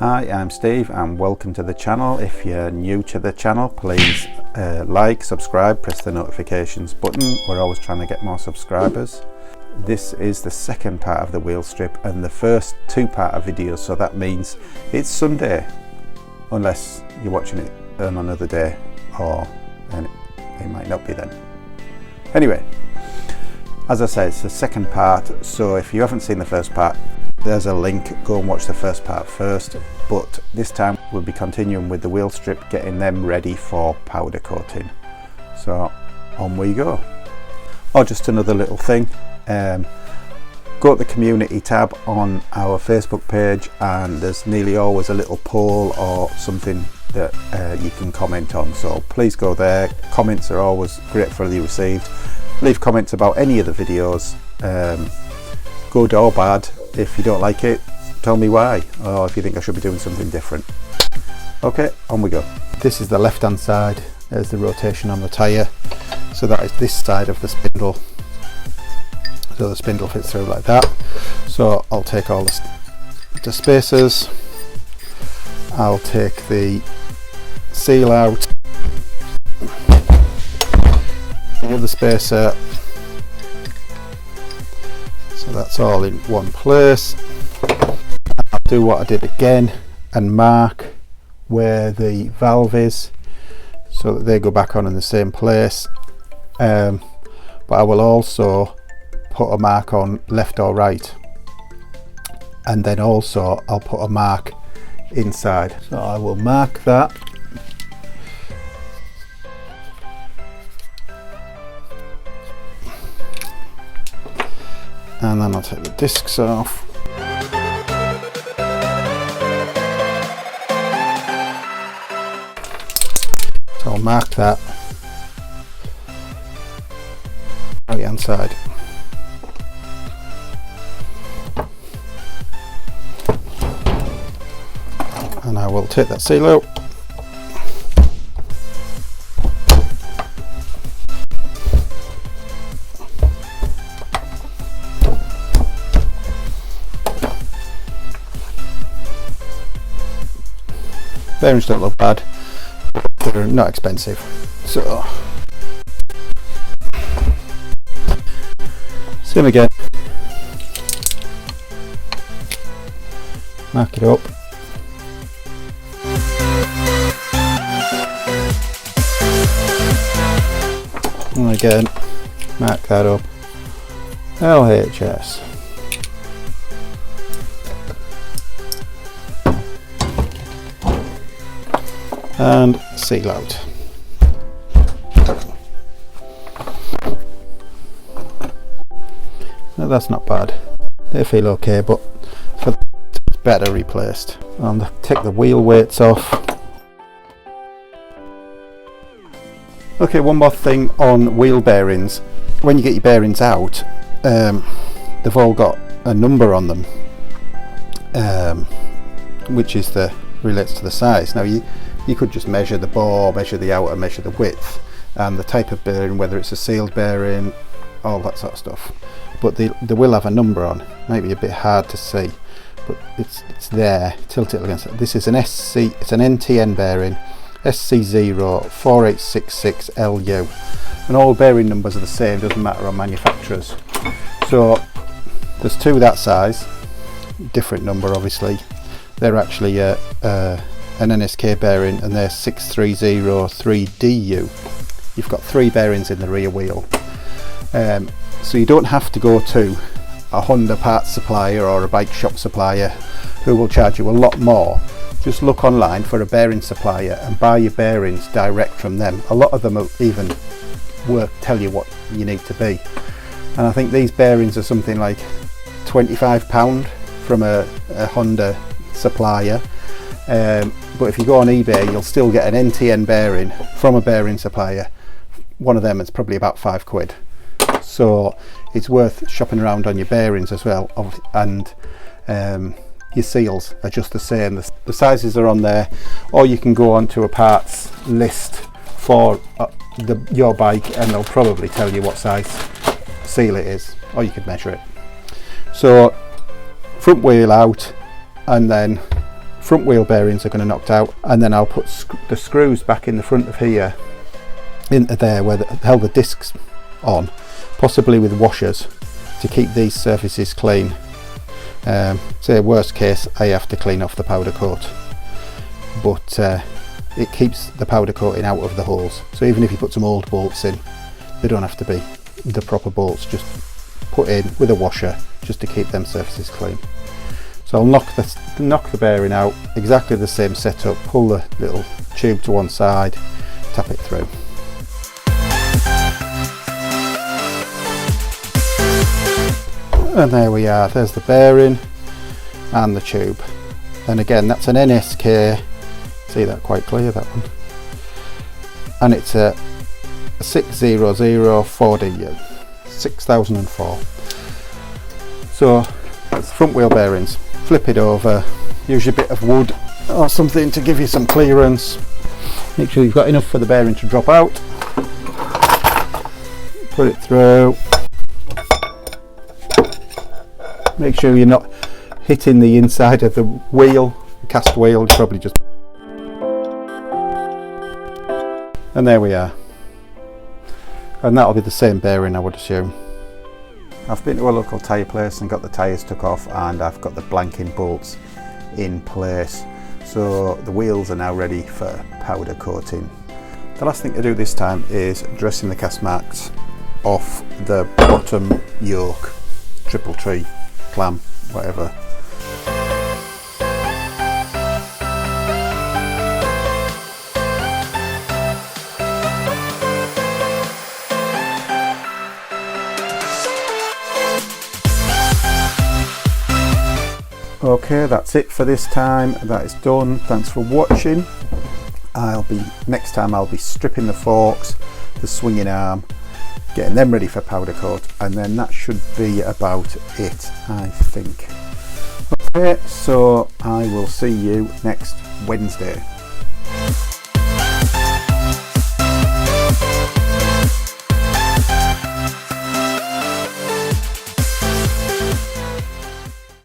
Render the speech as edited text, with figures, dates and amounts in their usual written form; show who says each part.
Speaker 1: Hi, I'm Steve and welcome to the channel. If you're new to the channel, please like, subscribe, press the notifications button. We're always trying to get more subscribers. This is the second part of the wheel strip and the first two-part videos, so that means it's Sunday, unless you're watching it on another day, or and it might not be then. Anyway, as I said, it's the second part, so if you haven't seen the first part, there's a link, go and watch the first part first. But this time we'll be continuing with the wheel strip, getting them ready for powder coating. So on we go. Oh, just another little thing, go to the community tab on our Facebook page and there's nearly always a little poll or something that you can comment on, so please go there. Comments are always gratefully received. Leave comments about any of the videos, good or bad. If you don't like it, tell me why, or if you think I should be doing something different. Okay, on we go. This is the left hand side. There's the rotation on the tyre, so that is this side of the spindle, so the spindle fits through like that. So I'll take all the spacers, I'll take the seal out, the other spacer, so that's all in one place. I'll do what I did again and mark where the valve is so that they go back on in the same place, but I will also put a mark on left or right, and then also I'll put a mark inside, so I will mark that. And then I'll take the discs off. So I'll mark that right hand side. And I will take that seal out. Bearings don't look bad, but they're not expensive, so same again, mark it up, and again mark that up, LHS. And seal out. Now that's not bad, they feel okay, but for it's better replaced. And take the wheel weights off. Okay, one more thing on wheel bearings. When you get your bearings out, they've all got a number on them, which is relates to the size. Now you could just measure the bore, measure the outer, measure the width and the type of bearing, whether it's a sealed bearing, all that sort of stuff. But they will have a number on. Might be a bit hard to see, but it's there. Tilt it against it. This is an SC, it's an NTN bearing, SC0 4866LU, and all bearing numbers are the same, doesn't matter on manufacturers. So there's two that size, different number obviously. They're actually an NSK bearing and they're 6303DU. You've got three bearings in the rear wheel, so you don't have to go to a Honda parts supplier or a bike shop supplier who will charge you a lot more. Just look online for a bearing supplier and buy your bearings direct from them. A lot of them will even tell you what you need to be, and I think these bearings are something like £25 from a Honda supplier. But if you go on eBay, you'll still get an NTN bearing from a bearing supplier. One of them is probably about £5. So it's worth shopping around on your bearings as well, and your seals are just the same. The sizes are on there, or you can go onto a parts list for your bike and they'll probably tell you what size seal it is, or you could measure it. So front wheel out, and then front wheel bearings are going to knocked out, and then I'll put the screws back in the front of here into there where held the discs on, possibly with washers, to keep these surfaces clean. Say worst case I have to clean off the powder coat, but it keeps the powder coating out of the holes. So even if you put some old bolts in, they don't have to be the proper bolts, just put in with a washer just to keep them surfaces clean. So I'll knock the bearing out, exactly the same setup, pull the little tube to one side, tap it through. And there we are, there's the bearing and the tube. And again, that's an NSK, see that quite clear, that one. And it's a 6004DU, 6004. So that's the front wheel bearings. Flip it over, use a bit of wood or something to give you some clearance. Make sure you've got enough for the bearing to drop out. Put it through. Make sure you're not hitting the inside of the wheel, the cast wheel, probably just. And there we are. And that'll be the same bearing, I would assume. I've been to a local tyre place and got the tyres took off, and I've got the blanking bolts in place. So the wheels are now ready for powder coating. The last thing to do this time is dressing the cast marks off the bottom yoke, triple tree, clam, whatever. Okay, that's it for this time. That is done. Thanks for watching. Next time I'll be stripping the forks, the swinging arm, getting them ready for powder coat, and then that should be about it, I think. Okay, so I will see you next Wednesday.